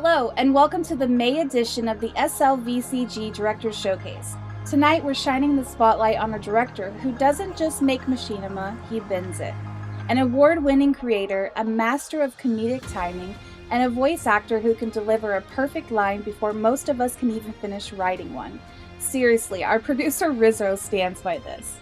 Hello, and welcome to the May edition of the SLVCG Director's Showcase. Tonight, we're shining the spotlight on a director who doesn't just make machinima, he bends it. An award-winning creator, a master of comedic timing, and a voice actor who can deliver a perfect line before most of us can even finish writing one. Seriously, our producer Rizzo stands by this.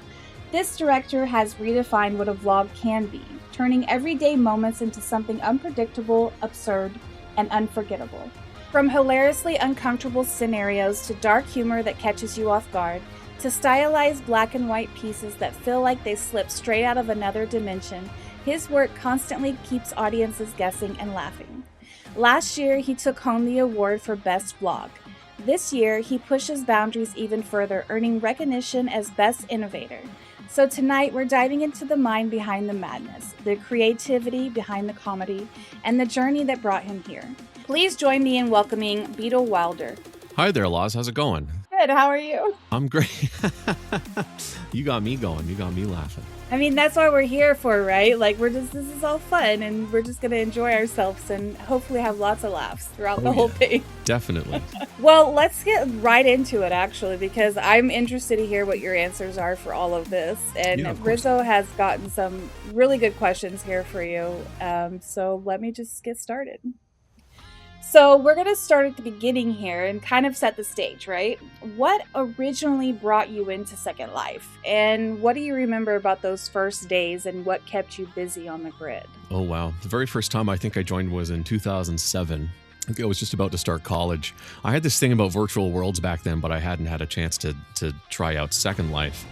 This director has redefined what a vlog can be, turning everyday moments into something unpredictable, absurd, and unforgettable. From hilariously uncomfortable scenarios to dark humor that catches you off guard, to stylized black and white pieces that feel like they slipped straight out of another dimension, his work constantly keeps audiences guessing and laughing. Last year, he took home the award for Best Vlog. This year, he pushes boundaries even further, earning recognition as Best Innovator. So tonight, we're diving into the mind behind the madness, the creativity behind the comedy, and the journey that brought him here. Please join me in welcoming Beetle Wilder. Hi there, Laz. How's it going? Good, how are you? I'm great. You got me going. You got me laughing. I mean, that's what we're here for, right? Like, this is all fun, and we're just going to enjoy ourselves and hopefully have lots of laughs throughout the whole thing. Definitely. Well, let's get right into it, actually, because I'm interested to hear what your answers are for all of this. And Rizzo has gotten some really good questions here for you. So let me just get started. So we're going to start at the beginning here and kind of set the stage, right? What originally brought you into Second Life? And what do you remember about those first days and what kept you busy on the grid? Oh, wow. The very first time I think I joined was in 2007. I think I was just about to start college. I had this thing about virtual worlds back then, but I hadn't had a chance to try out Second Life.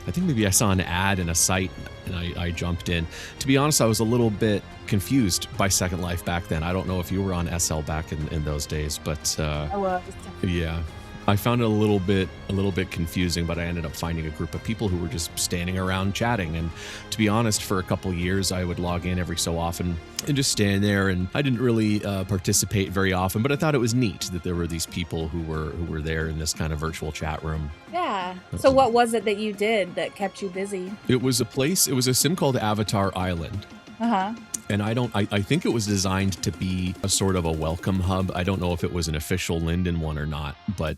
I think maybe I saw an ad in a site and I jumped in. To be honest, I was a little bit confused by Second Life back then. I don't know if you were on SL back in those days, but I was. yeah. I found it a little bit confusing, but I ended up finding a group of people who were just standing around chatting. And to be honest, for a couple years, I would log in every so often and just stand there. And I didn't really participate very often, but I thought it was neat that there were these people who were there in this kind of virtual chat room. Yeah. So what was it that you did that kept you busy? It was a sim called Avatar Island. Uh-huh. And I think it was designed to be a sort of a welcome hub. I don't know if it was an official Linden one or not, but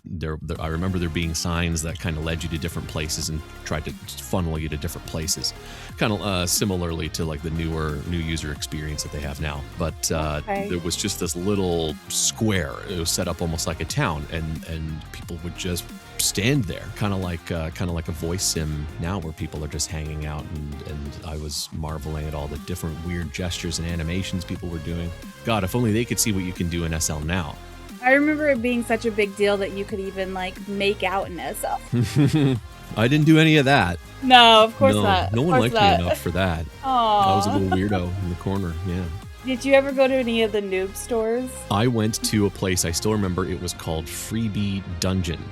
I remember there being signs that kind of led you to different places and tried to funnel you to different places. Kind of similarly to like the new user experience that they have now. But there was just this little square. It was set up almost like a town, and people would just stand there, kind of like a voice sim now, where people are just hanging out, and I was marveling at all the different weird gestures and animations people were doing. God, if only they could see what you can do in SL now. I remember it being such a big deal that you could even like make out in SL. I didn't do any of that. No, of course not. No one liked me enough for that. Aww. I was a little weirdo in the corner, yeah. Did you ever go to any of the noob stores? I went to a place, I still remember it was called Freebie Dungeon.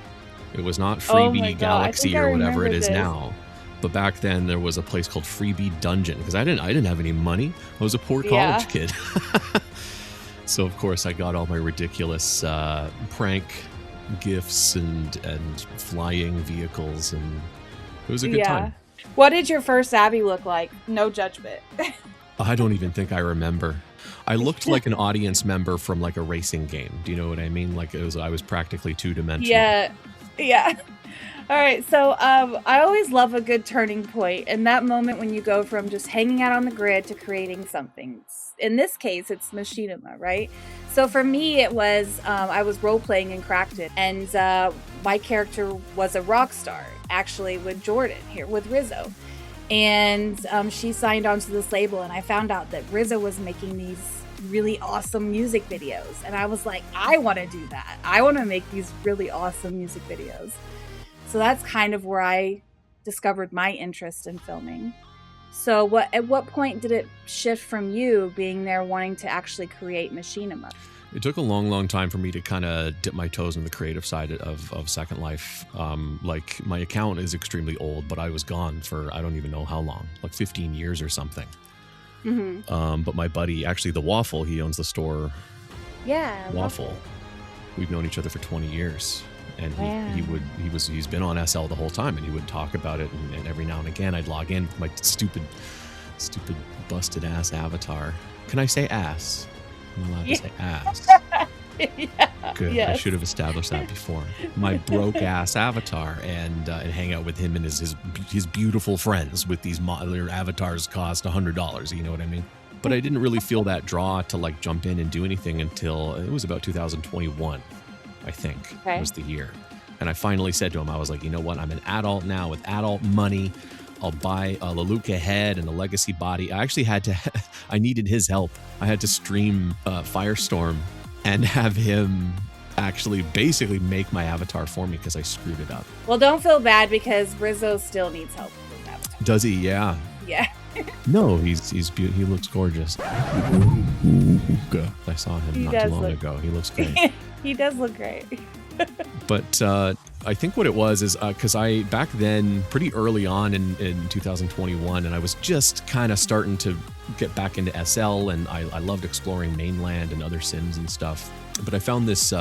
It was not Freebie Galaxy or whatever it is now. But back then there was a place called Freebie Dungeon because I didn't have any money. I was a poor college kid. So of course I got all my ridiculous prank gifts and flying vehicles, and it was a good time. What did your first Abby look like? No judgment. I don't even think I remember. I looked like an audience member from like a racing game. Do you know what I mean? Like I was practically two-dimensional. Yeah. All right. So I always love a good turning point, and that moment when you go from just hanging out on the grid to creating something. In this case, it's machinima, right? So for me, it was I was role-playing and cracked it, and my character was a rock star, actually, with Jordan here, with Rizzo. And she signed on to this label, and I found out that Rizzo was making these really awesome music videos. And I was like, I want to do that. I want to make these really awesome music videos. So that's kind of where I discovered my interest in filming. So at what point did it shift from you being there wanting to actually create machinima? It took a long, long time for me to kind of dip my toes in the creative side of Second Life. Like my account is extremely old, but I was gone for I don't even know how long, like 15 years or something. Mm-hmm. But my buddy, actually the Waffle, he owns the store. Yeah, Waffle. We've known each other for 20 years. And he's been on SL the whole time, and he would talk about it, and every now and again I'd log in with my stupid busted ass avatar. Can I say ass? I'm allowed to say ass. Good. Yes. I should have established that before. My broke ass avatar, and hang out with him and his beautiful friends with these their avatars cost $100. You know what I mean? But I didn't really feel that draw to like jump in and do anything until it was about 2021, I think was the year. And I finally said to him, I was like, you know what? I'm an adult now with adult money. I'll buy a Leluca head and a legacy body. I actually had to, I needed his help. I had to stream Firestorm and have him actually basically make my avatar for me because I screwed it up. Well, don't feel bad because Rizzo still needs help with that. Does he? Yeah. Yeah. No, he's beautiful. He looks gorgeous. I saw him not too long ago. He looks great. He does look great. But I think what it was is because I back then pretty early on in 2021, and I was just kind of starting to get back into SL, and I loved exploring mainland and other sims and stuff. But I found this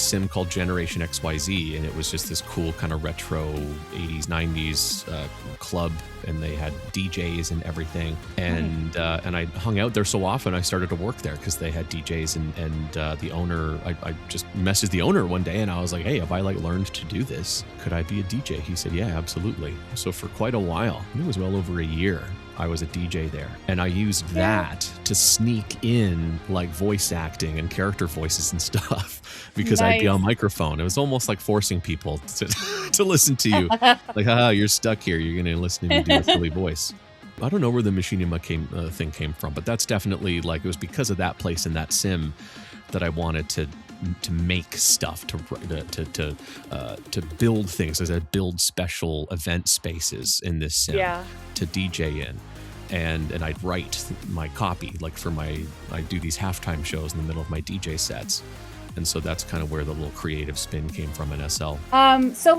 sim called Generation XYZ, and it was just this cool kind of retro 80s 90s club, and they had DJs and everything. And I hung out there so often I started to work there because they had DJs, and the owner, I just messaged the owner one day and I was like, hey, have I like learned to do this? Could I be a DJ? He said, yeah, absolutely. So for quite a while, it was well over a year, I was a DJ there, and I used that to sneak in like voice acting and character voices and stuff because I'd be on microphone. It was almost like forcing people to listen to you. Like, haha, you're stuck here. You're going to listen to me do a silly voice. I don't know where the machinima thing came from, but that's definitely like, it was because of that place in that sim that I wanted to make stuff, to build things. As I build special event spaces in this sim to DJ in, and I'd write my copy like I do these halftime shows in the middle of my DJ sets, and so that's kind of where the little creative spin came from in SL. So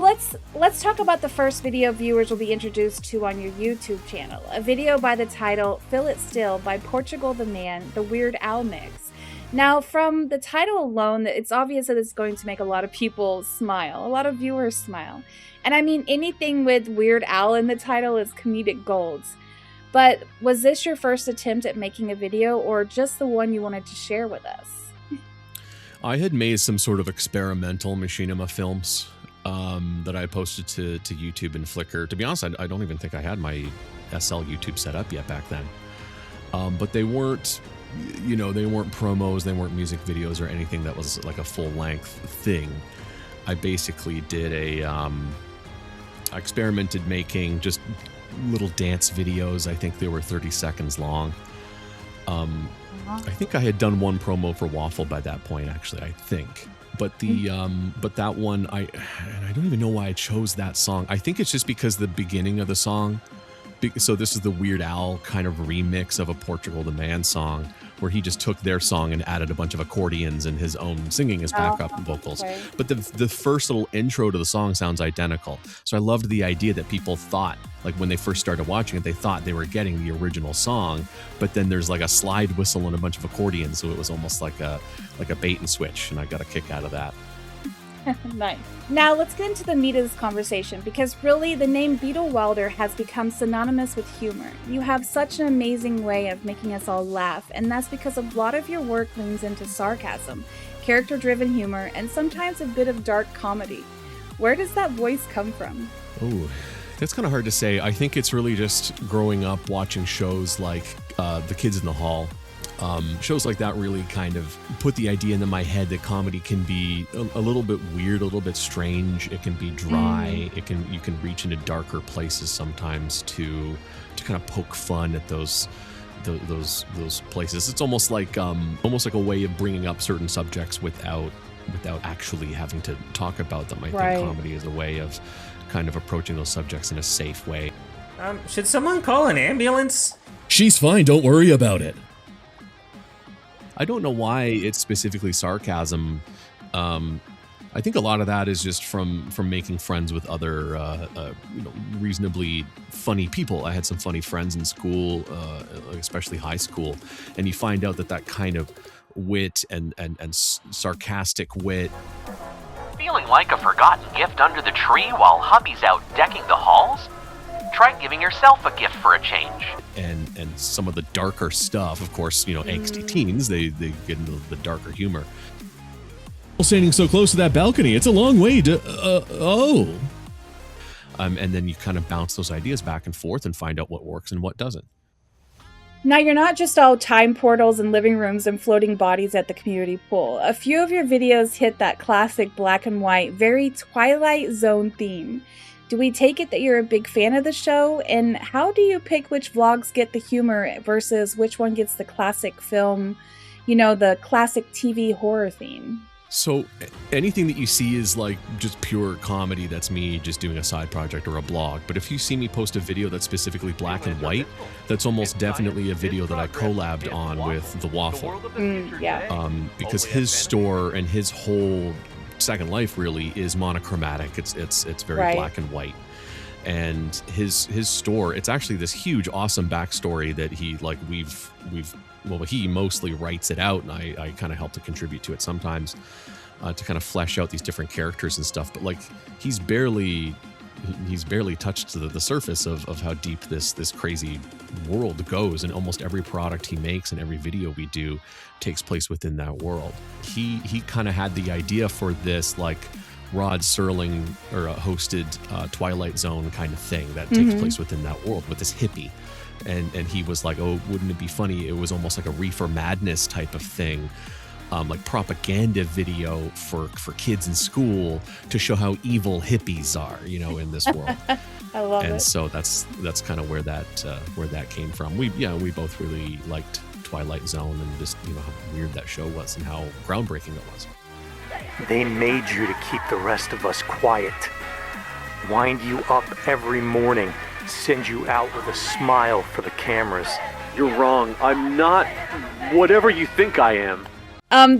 let's talk about the first video viewers will be introduced to on your YouTube channel. A video by the title "Feel It Still" by Portugal the Man, the Weird Al mix. Now, from the title alone, it's obvious that it's going to make a lot of people smile, a lot of viewers smile. And I mean, anything with Weird Al in the title is comedic gold. But was this your first attempt at making a video, or just the one you wanted to share with us? I had made some sort of experimental machinima films that I posted to YouTube and Flickr. To be honest, I don't even think I had my SL YouTube set up yet back then. But they weren't, they weren't promos, they weren't music videos or anything that was like a full-length thing. I basically did I experimented making just little dance videos. I think they were 30 seconds long. I think I had done one promo for Waffle by that point, actually, I think. But but that one, I don't even know why I chose that song. I think it's just because the beginning of the song. So this is the Weird Al kind of remix of a Portugal the Man song, where he just took their song and added a bunch of accordions and his own singing as backup vocals. Okay. But the first little intro to the song sounds identical. So I loved the idea that people thought, like when they first started watching it, they thought they were getting the original song, but then there's like a slide whistle and a bunch of accordions. So it was almost like a bait and switch, and I got a kick out of that. Nice. Now let's get into the meat of this conversation, because really the name Beetle Welder has become synonymous with humor. You have such an amazing way of making us all laugh, and that's because a lot of your work leans into sarcasm, character-driven humor, and sometimes a bit of dark comedy. Where does that voice come from? Oh, that's kind of hard to say. I think it's really just growing up watching shows like The Kids in the Hall. Shows like that really kind of put the idea into my head that comedy can be a little bit weird, a little bit strange. It can be dry. You can reach into darker places sometimes to kind of poke fun at those places. It's almost like a way of bringing up certain subjects without actually having to talk about them. I think comedy is a way of kind of approaching those subjects in a safe way. Should someone call an ambulance? She's fine. Don't worry about it. I don't know why it's specifically sarcasm. I think a lot of that is just from making friends with other, reasonably funny people. I had some funny friends in school, especially high school, and you find out that kind of wit and sarcastic wit. Feeling like a forgotten gift under the tree while hubby's out decking the halls? Try giving yourself a gift for a change. And some of the darker stuff, of course, angsty teens, they get into the darker humor. standing so close to that balcony. It's a long way to, And then you kind of bounce those ideas back and forth and find out what works and what doesn't. Now, you're not just all time portals and living rooms and floating bodies at the community pool. A few of your videos hit that classic black and white, very Twilight Zone theme. Do we take it that you're a big fan of the show? And how do you pick which vlogs get the humor versus which one gets the classic film, the classic TV horror theme? So anything that you see is like just pure comedy. That's me just doing a side project or a blog. But if you see me post a video that's specifically black and white, that's almost definitely a video that I collabed on with The Waffle. Because his store and his whole Second Life really is monochromatic. It's very black and white. And his store, it's actually this huge, awesome backstory that he mostly writes it out, and I kind of help to contribute to it sometimes to kind of flesh out these different characters and stuff. But like he's barely touched the surface of how deep this crazy world goes, and almost every product he makes and every video we do takes place within that world. He kind of had the idea for this like Rod Serling hosted Twilight Zone kind of thing that takes place within that world with this hippie. And he was like, oh, wouldn't it be funny? It was almost like a Reefer Madness type of thing, like propaganda video for kids in school to show how evil hippies are, in this world. I love it. And so that's kind of where that came from. We both really liked Twilight Zone and just how weird that show was and how groundbreaking it was. They made you to keep the rest of us quiet, wind you up every morning, send you out with a smile for the cameras. You're wrong. I'm not whatever you think I am.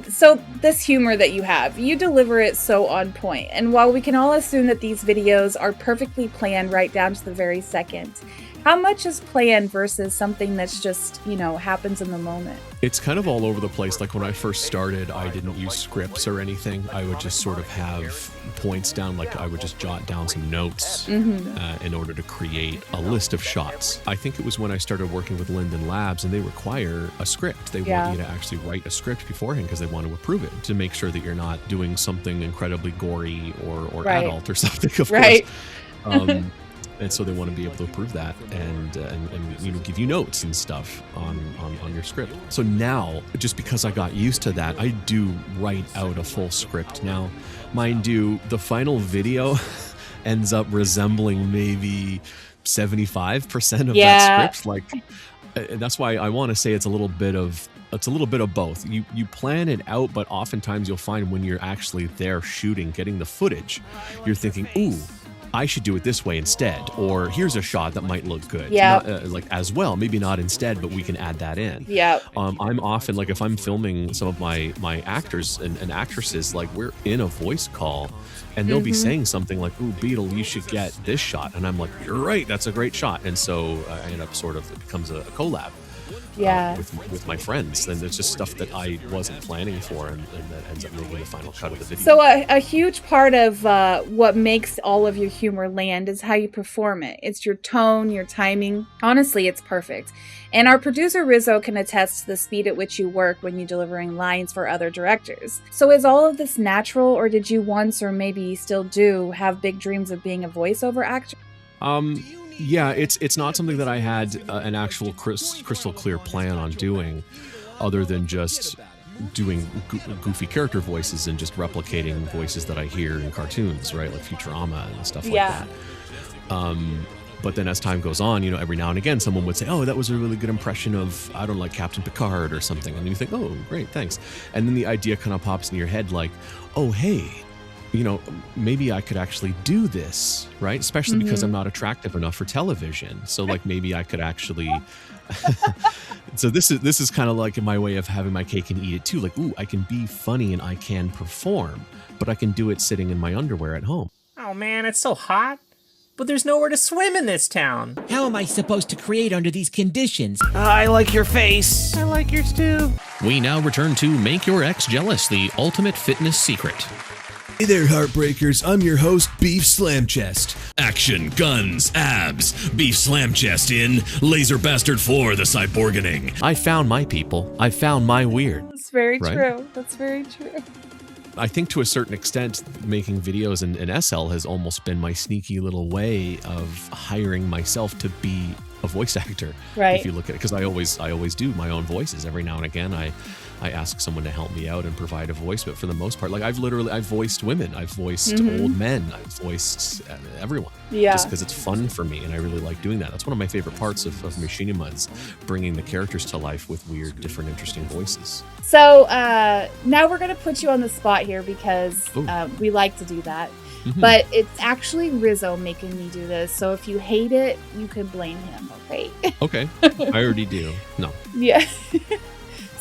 So this humor that you deliver it so on point. And while we can all assume that these videos are perfectly planned right down to the very second, how much is planned versus something that's just, happens in the moment? It's kind of all over the place. Like when I first started, I didn't use scripts or anything. I would just sort of have points down. Like I would just jot down some notes in order to create a list of shots. I think it was when I started working with Linden Labs, and they require a script. They want you to actually write a script beforehand because they want to approve it to make sure that you're not doing something incredibly gory or adult or something, of course. And so they want to be able to approve that and give you notes and stuff on your script. So now, just because I got used to that, I do write out a full script now. Mind you, the final video ends up resembling maybe 75% of that script. Like, that's why I want to say it's a little bit of both. You plan it out, but oftentimes you'll find when you're actually there shooting, getting the footage, you're thinking, ooh, I should do it this way instead, or here's a shot that might look good. As well, maybe not instead, but we can add that in. I'm often, like, if I'm filming some of my actors and actresses, like, we're in a voice call and they'll be saying something like, ooh, Beetle, you should get this shot, and I'm like, you're right, that's a great shot. And so I end up it becomes a collab with my friends, and it's just stuff that I wasn't planning for, and that ends up making the final cut of the video. So a huge part of what makes all of your humor land is how you perform it. It's your tone, your timing. Honestly, it's perfect. And our producer Rizzo can attest to the speed at which you work when you're delivering lines for other directors. So is all of this natural, or did you once, or maybe you still do, have big dreams of being a voiceover actor? Yeah, it's not something that I had an actual crystal clear plan on doing, other than just doing goofy character voices and just replicating voices that I hear in cartoons, right? Like Futurama and stuff like that. But then as time goes on, every now and again, someone would say, oh, that was a really good impression of, I don't know, like Captain Picard or something. And you think, oh, great, thanks. And then the idea kind of pops in your head like, oh, hey, maybe I could actually do this, right? Especially because I'm not attractive enough for television. So like maybe I could actually, so this is kind of like my way of having my cake and eat it too. Like, ooh, I can be funny and I can perform, but I can do it sitting in my underwear at home. Oh man, it's so hot. But there's nowhere to swim in this town. How am I supposed to create under these conditions? I like your face. I like yours too. We now return to Make Your Ex Jealous, the ultimate fitness secret. Hey there, Heartbreakers. I'm your host, Beef Slam Chest. Action, guns, abs. Beef Slam Chest in Laser Bastard for the Cyborganing. I found my people. I found my weird. That's very true. That's very true. I think to a certain extent, making videos in SL has almost been my sneaky little way of hiring myself to be a voice actor. Right. If you look at it, because I always do my own voices. Every now and again, I ask someone to help me out and provide a voice. But for the most part, like I've voiced women, I've voiced old men, I've voiced everyone. Yeah. Just because it's fun for me, and I really like doing that. That's one of my favorite parts of machinima, is bringing the characters to life with weird, different, interesting voices. So now we're going to put you on the spot here because we like to do that. But it's actually Rizzo making me do this. So if you hate it, you can blame him, okay? Okay. I already do. No. Yeah.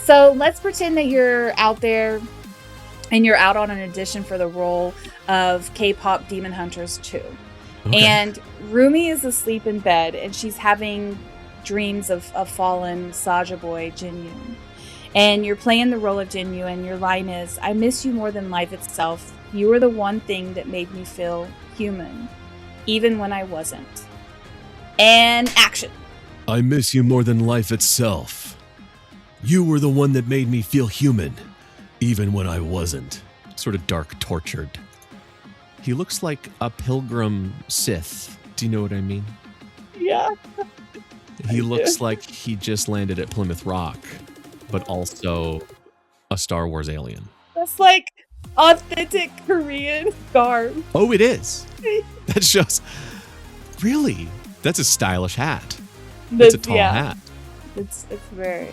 So let's pretend that you're out there and you're out on an audition for the role of K-pop Demon Hunters 2. Okay. And Rumi is asleep in bed and she's having dreams of fallen Saja boy Jinyu. And you're playing the role of Jinyu, and your line is, "I miss you more than life itself. You were the one thing that made me feel human, even when I wasn't." And action. I miss you more than life itself. You were the one that made me feel human, even when I wasn't. Sort of dark, tortured. He looks like a pilgrim Sith. Do you know what I mean? Yeah. He looks like he just landed at Plymouth Rock, but also a Star Wars alien. That's like authentic Korean garb. Oh, it is. That shows. Really? That's a stylish hat. That's a tall hat. It's very.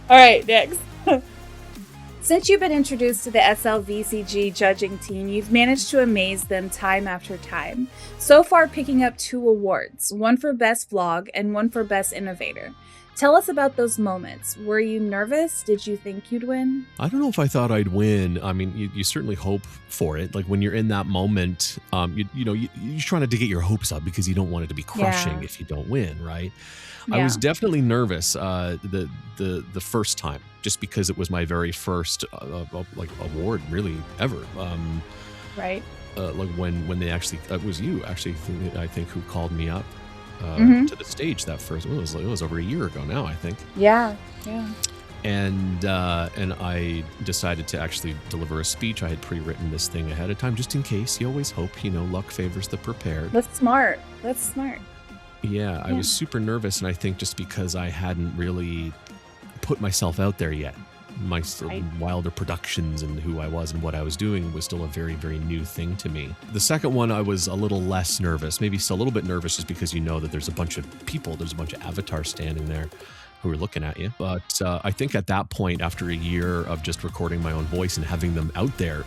All right, next. Since you've been introduced to the SLVCG judging team, you've managed to amaze them time after time. So far, picking up 2 awards, one for Best Vlog and one for Best Innovator. Tell us about those moments. Were you nervous? Did you think you'd win? I don't know if I thought I'd win. I mean, you certainly hope for it. Like when you're in that moment, you're trying to get your hopes up because you don't want it to be crushing if you don't win, right? Yeah. I was definitely nervous the first time, just because it was my very first award really ever. Right. Like when they actually, it was you actually, I think, who called me up to the stage that first. It was over a year ago now, I think. Yeah. And I decided to actually deliver a speech. I had pre-written this thing ahead of time, just in case. You always hope, luck favors the prepared. That's smart. Yeah, I was super nervous, and I think just because I hadn't really put myself out there yet. My Wilder Productions and who I was and what I was doing was still a very, very new thing to me. The second one, I was a little less nervous, maybe still a little bit nervous, just because that there's a bunch of people, there's a bunch of avatars standing there who are looking at you. But I think at that point, after a year of just recording my own voice and having them out there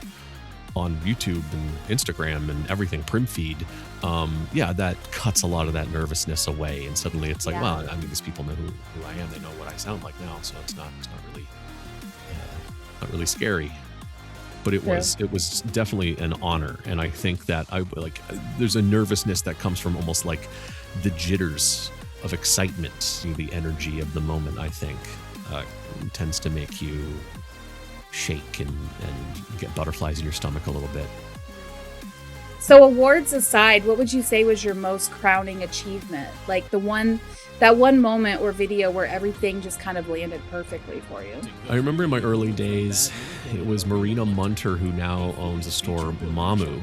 on YouTube and Instagram and everything, prim feed, that cuts a lot of that nervousness away. And suddenly it's like, well, I mean, these people know who I am. They know what I sound like now, so it's not really scary. But it was definitely an honor. And I think that there's a nervousness that comes from almost like the jitters of excitement, the energy of the moment, I think, tends to make you shake and get butterflies in your stomach a little bit. So awards aside, what would you say was your most crowning achievement? Like that one moment or video where everything just kind of landed perfectly for you? I remember in my early days, it was Marina Munter, who now owns a store, Mamu,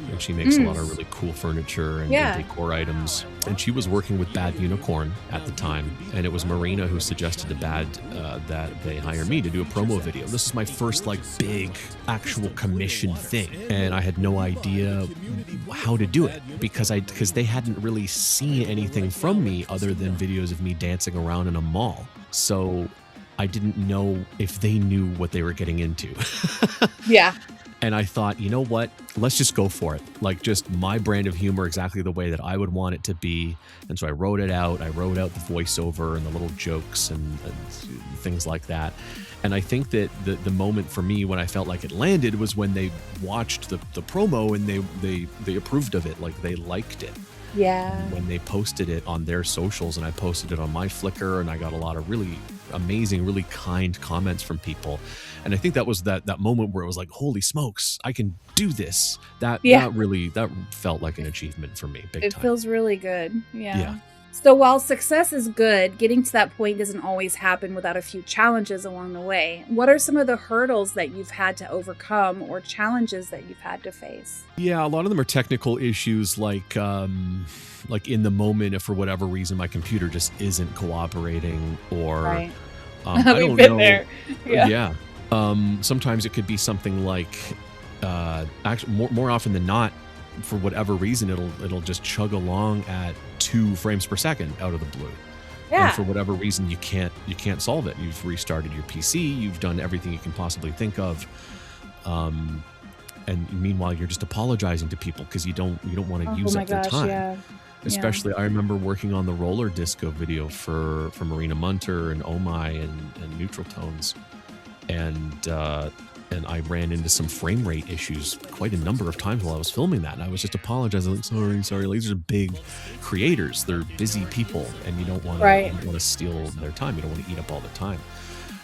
and she makes a lot of really cool furniture and decor items. And she was working with Bad Unicorn at the time, and it was Marina who suggested to Bad that they hire me to do a promo video. This is my first big actual commission thing, and I had no idea how to do it because they hadn't really seen anything from me other than videos of me dancing around in a mall. So I didn't know if they knew what they were getting into. Yeah. And I thought, you know what? Let's just go for it. Like just my brand of humor, exactly the way that I would want it to be. And so I wrote it out. I wrote out the voiceover and the little jokes and things like that. And I think that the moment for me when I felt like it landed was when they watched the promo and they approved of it. Like they liked it. Yeah. When they posted it on their socials and I posted it on my Flickr, and I got a lot of really amazing, really kind comments from people. And I think that was that moment where it was like, holy smokes, I can do this. That really felt like an achievement for me, big time. It feels really good. Yeah. So while success is good, getting to that point doesn't always happen without a few challenges along the way. What are some of the hurdles that you've had to overcome or challenges that you've had to face? Yeah, a lot of them are technical issues like in the moment, if for whatever reason my computer just isn't cooperating, or Right. I don't We've been know. there. Yeah. Yeah. Sometimes it could be something like actually more often than not, for whatever reason, it'll just chug along at 2 frames per second out of the blue. Yeah. And for whatever reason, you can't solve it. You've restarted your PC, you've done everything you can possibly think of. And meanwhile, you're just apologizing to people because you don't want to use up their time. Yeah. Especially, I remember working on the roller disco video for Marina Munter and Oh My and Neutral Tones, and I ran into some frame rate issues quite a number of times while I was filming that, and I was just apologizing, like, sorry, like, these are big creators, they're busy people, and you don't want to steal their time, you don't want to eat up all their time.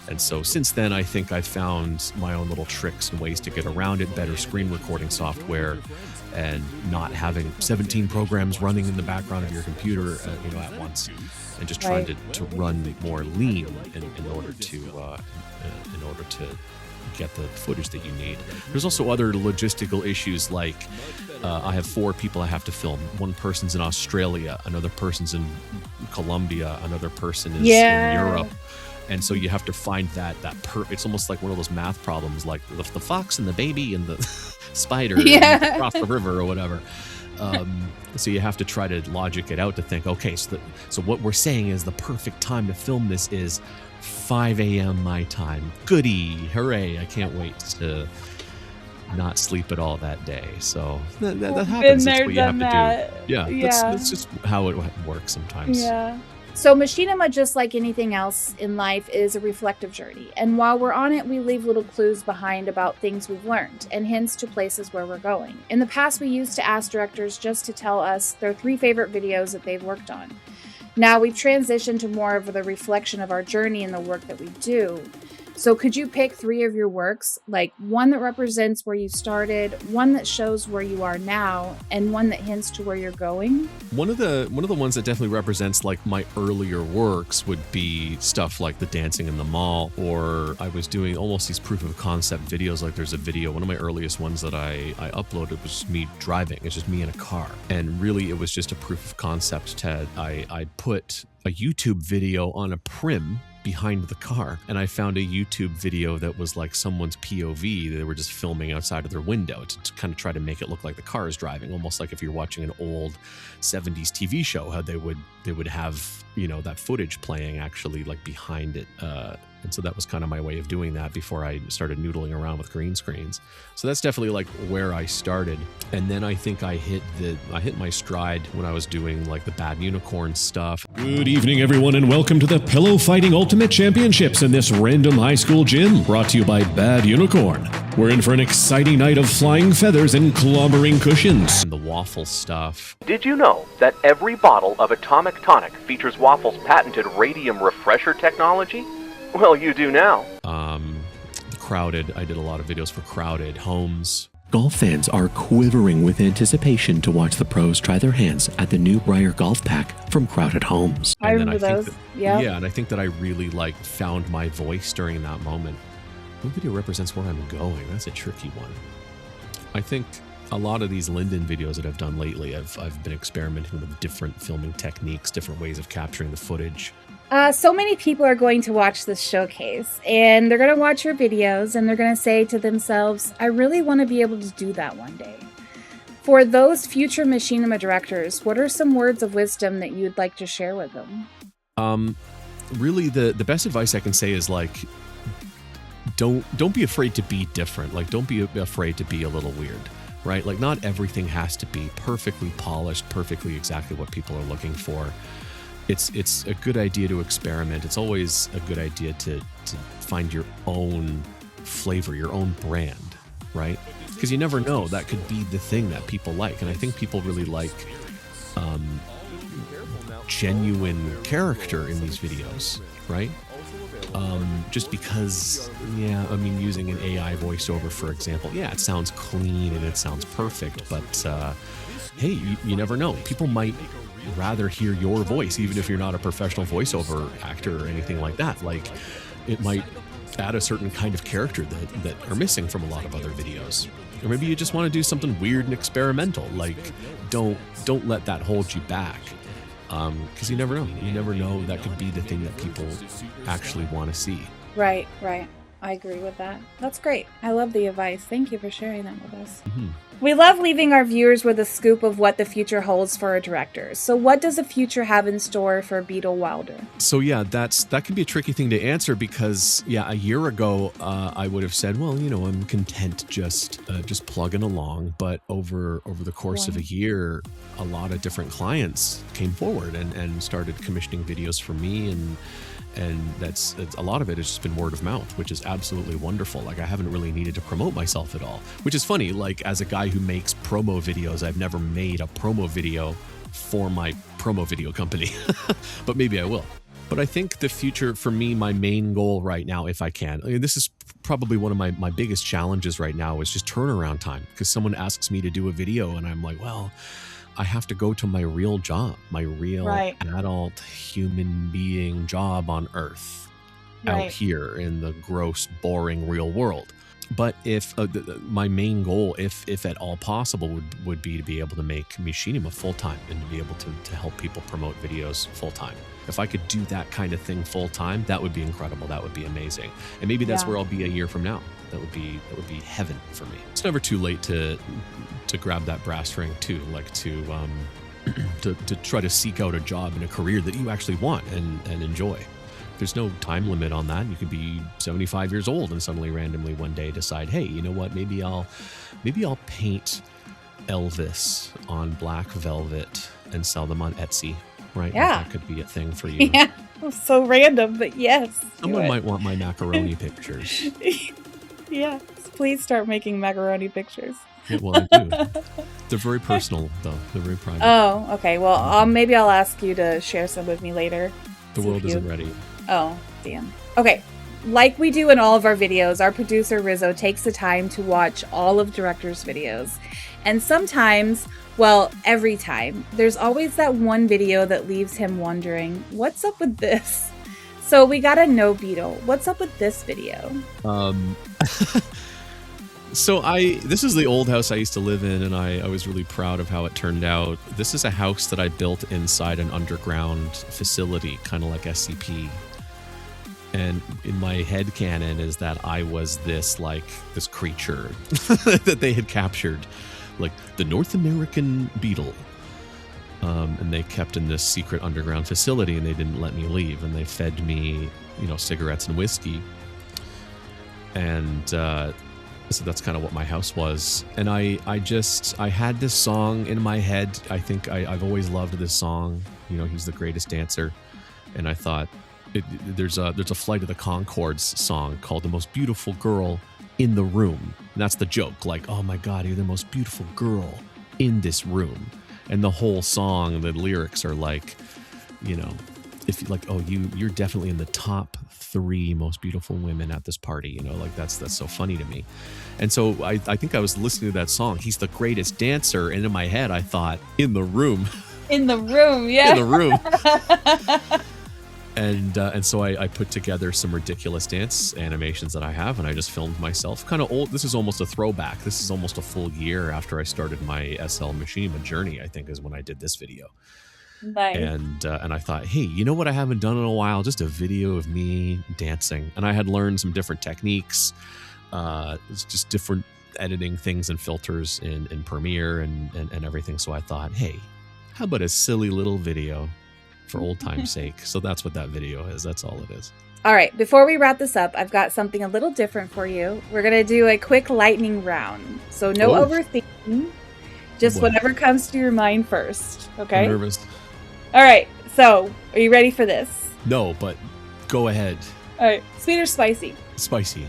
And so since then, I think I've found my own little tricks and ways to get around it, better screen recording software, and not having 17 programs running in the background of your computer at once, and just trying to run more lean in order to get the footage that you need. There's also other logistical issues, like I have 4 people I have to film. One person's in Australia, another person's in Colombia, another person is in Europe. And so you have to find it's almost like one of those math problems, like the fox and the baby and the spider across the river or whatever. So you have to try to logic it out to think, okay, so what we're saying is the perfect time to film this is 5 a.m. my time. Goody, hooray! I can't wait to not sleep at all that day. So that happens. That's what you have to do. Yeah, that's just how it works sometimes. Yeah. So machinima, just like anything else in life, is a reflective journey. And while we're on it, we leave little clues behind about things we've learned and hints to places where we're going. In the past, we used to ask directors just to tell us their 3 favorite videos that they've worked on. Now we've transitioned to more of the reflection of our journey and the work that we do. So could you pick 3 of your works, like one that represents where you started, one that shows where you are now, and one that hints to where you're going? One of the ones that definitely represents like my earlier works would be stuff like the dancing in the mall, or I was doing almost these proof of concept videos. Like there's a video, one of my earliest ones that I uploaded was me driving. It's just me in a car, and really it was just a proof of concept. I put a YouTube video on a prim behind the car, and I found a YouTube video that was like someone's POV. They were just filming outside of their window to kind of try to make it look like the car is driving, almost like if you're watching an old 70s TV show, how they would have that footage playing actually like behind it. And so that was kind of my way of doing that before I started noodling around with green screens. So that's definitely like where I started. And then I think I hit my stride when I was doing like the Bad Unicorn stuff. Good evening, everyone, and welcome to the Pillow Fighting Ultimate Championships in this random high school gym, brought to you by Bad Unicorn. We're in for an exciting night of flying feathers and clobbering cushions. And the waffle stuff. Did you know that every bottle of Atomic Tonic features Waffle's patented radium refresher technology? Well, you do now. Crowded. I did a lot of videos for Crowded, Homes. Golf fans are quivering with anticipation to watch the pros try their hands at the new Briar Golf Pack from Crowded Homes. I remember those. Yeah, and I think that I really found my voice during that moment. What video represents where I'm going? That's a tricky one. I think a lot of these Linden videos that I've done lately, I've been experimenting with different filming techniques, different ways of capturing the footage. So many people are going to watch this showcase, and they're going to watch your videos, and they're going to say to themselves, I really want to be able to do that one day. For those future machinima directors, what are some words of wisdom that you'd like to share with them? Really, the best advice I can say is like, don't be afraid to be different. Like, don't be afraid to be a little weird, right? Like, not everything has to be perfectly polished, perfectly exactly what people are looking for. It's a good idea to experiment. It's always a good idea to find your own flavor, your own brand, right? Because you never know, that could be the thing that people like. And I think people really like genuine character in these videos, right? Just because, using an AI voiceover, for example, it sounds clean and it sounds perfect, but hey, you never know. People might rather hear your voice, even if you're not a professional voiceover actor or anything like that. Like, it might add a certain kind of character that are missing from a lot of other videos. Or maybe you just want to do something weird and experimental. Like, don't let that hold you back. Because you never know. You never know. That could be the thing that people actually want to see. Right. I agree with that. That's great. I love the advice. Thank you for sharing that with us. Mm-hmm. We love leaving our viewers with a scoop of what the future holds for our directors. So what does the future have in store for Beetle Wilder? So yeah, that can be a tricky thing to answer because a year ago I would have said, well, I'm content just plugging along. But over the course of a year, a lot of different clients came forward and started commissioning videos for me, and it's a lot of it has just been word of mouth, which is absolutely wonderful. Like, I haven't really needed to promote myself at all, which is funny. Like, as a guy who makes promo videos, I've never made a promo video for my promo video company, but maybe I will. But I think the future for me, my main goal right now, if I can, this is probably one of my biggest challenges right now, is just turnaround time. Because someone asks me to do a video and I'm like, well, I have to go to my real job, my real adult human being job on Earth, out here in the gross, boring real world. But if my main goal, if at all possible, would be to be able to make machinima full time and to be able to help people promote videos full time. If I could do that kind of thing full time, that would be incredible. That would be amazing. And maybe that's where I'll be a year from now. That would be heaven for me. It's never too late to grab that brass ring too, like to try to seek out a job and a career that you actually want and enjoy. There's no time limit on that. You could be 75 years old and suddenly randomly one day decide, hey, you know what? Maybe I'll paint Elvis on black velvet and sell them on Etsy. Right? Yeah. That could be a thing for you. Yeah. So random, but yes. Someone might want my macaroni pictures. Yes. Please start making macaroni pictures. Yeah, well, I do. They're very personal, though. They're very private. Oh, okay. Well, maybe I'll ask you to share some with me later. The world isn't ready. Oh, damn. Okay. Like we do in all of our videos, our producer Rizzo takes the time to watch all of directors' videos. And sometimes, well, every time, there's always that one video that leaves him wondering, what's up with this? So we gotta know, Beetle, what's up with this video? So this is the old house I used to live in, and I was really proud of how it turned out. This is a house that I built inside an underground facility, kind of like SCP. And in my head canon is that I was this creature that they had captured, like the North American Beetle. And they kept in this secret underground facility, and they didn't let me leave. And they fed me, cigarettes and whiskey. And so that's kind of what my house was. And I had this song in my head. I think I've always loved this song. He's the greatest dancer. And I thought, there's a Flight of the Conchords song called The Most Beautiful Girl in the Room. And that's the joke. Like, oh my God, you're the most beautiful girl in this room. And the whole song, the lyrics are like, if you you're definitely in the top 3 most beautiful women at this party, that's so funny to me. And so I think I was listening to that song, he's the greatest dancer, and in my head I thought, in the room. In the room, yeah. In the room. And so I put together some ridiculous dance animations that I have, and I just filmed myself. Kind of old. This is almost a throwback. This is almost a full year after I started my SL Machinima journey, I think, is when I did this video. Nice. And I thought, hey, you know what I haven't done in a while? Just a video of me dancing. And I had learned some different techniques, just different editing things and filters in Premiere and everything. So I thought, hey, how about a silly little video for old time's sake? So that's what that video is. That's all it is. All right. Before we wrap this up, I've got something a little different for you. We're going to do a quick lightning round. So no overthinking. Just whatever comes to your mind first. Okay? I'm nervous. All right. So are you ready for this? No, but go ahead. All right. Sweet or spicy? Spicy.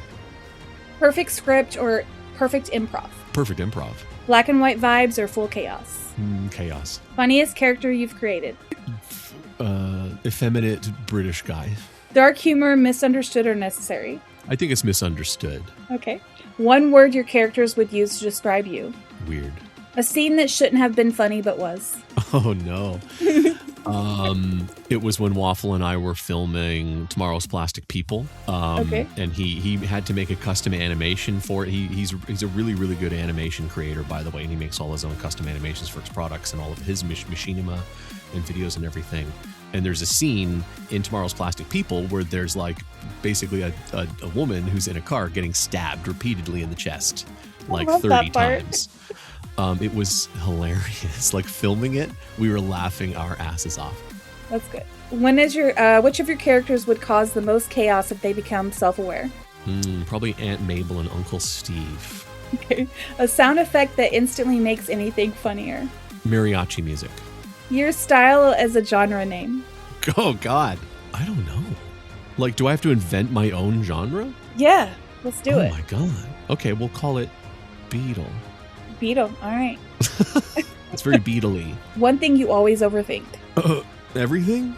Perfect script or perfect improv? Perfect improv. Black and white vibes or full chaos? Chaos. Funniest character you've created? Effeminate British guy. Dark humor, misunderstood or necessary? I think it's misunderstood. Okay. One word your characters would use to describe you? Weird. A scene that shouldn't have been funny but was. Oh no. It was when Waffle and I were filming Tomorrow's Plastic People. Okay. And he had to make a custom animation for it. He's a really, really good animation creator, by the way, and he makes all his own custom animations for his products and all of his machinima and videos and everything. And there's a scene in Tomorrow's Plastic People where there's like basically a woman who's in a car getting stabbed repeatedly in the chest, like 30 times. It was hilarious. Like filming it, we were laughing our asses off. That's good. When is your which of your characters would cause the most chaos if they become self-aware? Probably Aunt Mabel and Uncle Steve. Okay. A sound effect that instantly makes anything funnier. Mariachi music. Your style as a genre name. Oh God, I don't know. Like, do I have to invent my own genre? Yeah, let's do it. Oh my God. Okay, we'll call it Beetle. Beetle. All right. It's very Beetle-y. One thing you always overthink. Everything?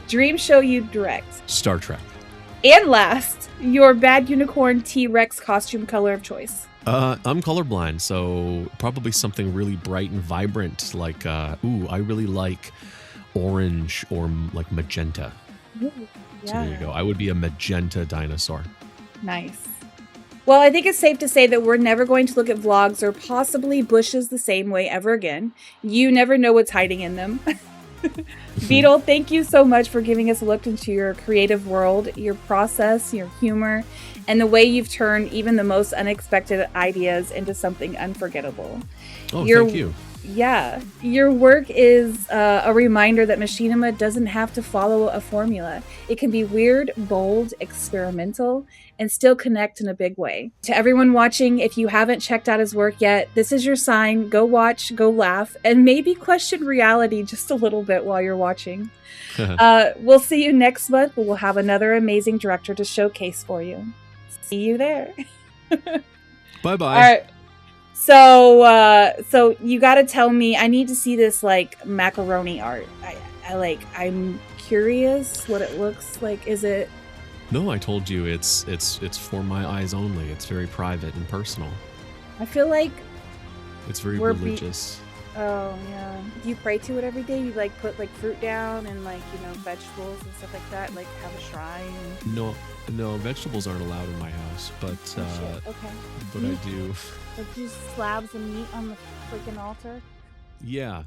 Dream show you direct. Star Trek. And last, your Bad Unicorn T-Rex costume color of choice. I'm colorblind, so probably something really bright and vibrant, like, I really like orange or like magenta. Ooh, yeah. So there you go. I would be a magenta dinosaur. Nice. Well, I think it's safe to say that we're never going to look at vlogs or possibly bushes the same way ever again. You never know what's hiding in them. Beetle, thank you so much for giving us a look into your creative world, your process, your humor, and the way you've turned even the most unexpected ideas into something unforgettable. Oh, thank you. Yeah, your work is a reminder that machinima doesn't have to follow a formula. It can be weird, bold, experimental, and still connect in a big way. To everyone watching, if you haven't checked out his work yet, this is your sign. Go watch, go laugh, and maybe question reality just a little bit while you're watching. We'll see you next month, where we'll have another amazing director to showcase for you. See you there. Bye-bye. All right. So you got to tell me. I need to see this like macaroni art. I'm curious what it looks like. Is it? No, I told you it's for my eyes only. It's very private and personal. I feel like it's very religious. Oh yeah. Do you pray to it every day? You like put like fruit down and like vegetables and stuff like that. Like have a shrine. No, vegetables aren't allowed in my house. But okay. But I do. Like just slabs of meat on the freaking altar? Yeah.